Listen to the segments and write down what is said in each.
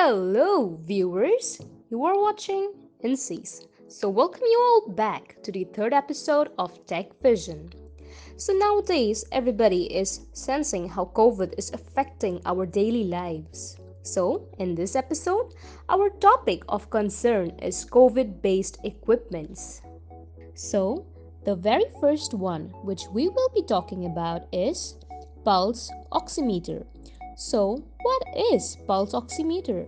Hello, viewers! You are watching INSEES. So, welcome you all back to the third episode of TechVision. So, nowadays, everybody is sensing how COVID is affecting our daily lives. So, in this episode, our topic of concern is COVID based equipments. So, the very first one which we will be talking about is pulse oximeter. So, what is pulse oximeter?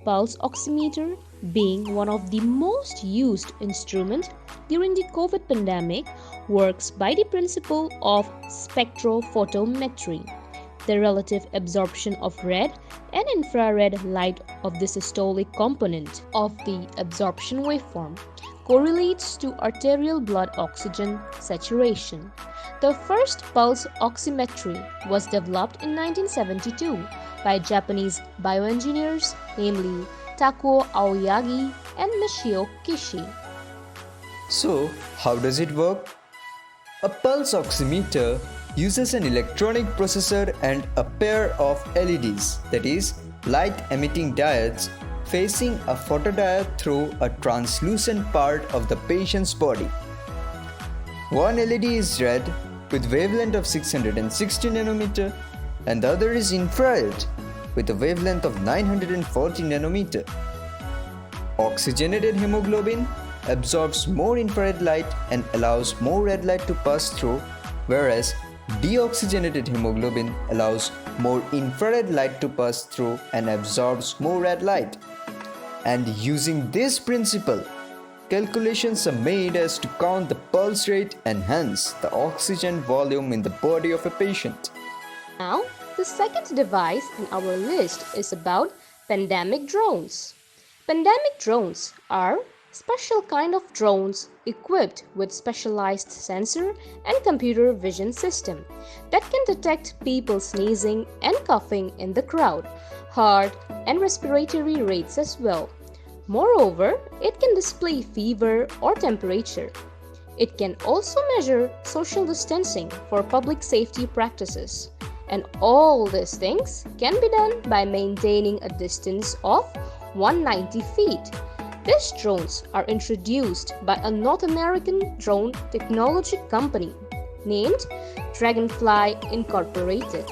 Pulse oximeter, being one of the most used instruments during the COVID pandemic, works by the principle of spectrophotometry, the relative absorption of red and infrared light of the systolic component of the absorption waveform correlates to arterial blood oxygen saturation. The first pulse oximetry was developed in 1972 by Japanese bioengineers, namely Takuo Aoyagi and Michio Kishi. So, how does it work? A pulse oximeter uses an electronic processor and a pair of LEDs, that is, light emitting diodes, facing a photodiode through a translucent part of the patient's body. One LED is red with wavelength of 660 nanometer and the other is infrared with a wavelength of 940 nanometer. Oxygenated hemoglobin absorbs more infrared light and allows more red light to pass through, whereas deoxygenated hemoglobin allows more infrared light to pass through and absorbs more red light. And using this principle, calculations are made as to count the pulse rate and hence the oxygen volume in the body of a patient. Now, the second device in our list is about pandemic drones. Pandemic drones are special kind of drones equipped with specialized sensor and computer vision system that can detect people sneezing and coughing in the crowd, heart and respiratory rates as well. Moreover, it can display fever or temperature. It can also measure social distancing for public safety practices. And all these things can be done by maintaining a distance of 190 feet. These drones are introduced by a North American drone technology company named Draganfly Incorporated.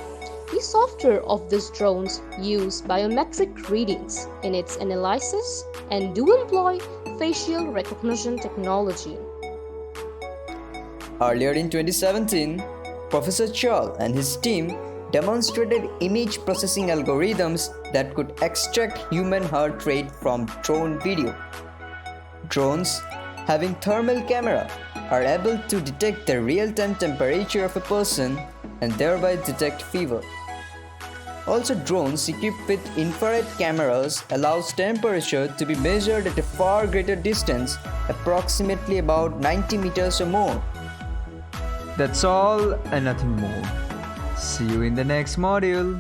The software of these drones use biometric readings in its analysis and do employ facial recognition technology. Earlier in 2017, Professor Chal and his team demonstrated image processing algorithms that could extract human heart rate from drone video. Drones, having thermal camera, are able to detect the real-time temperature of a person and thereby detect fever. Also, drones equipped with infrared cameras allows temperature to be measured at a far greater distance, approximately about 90 meters or more. That's all and nothing more. See you in the next module.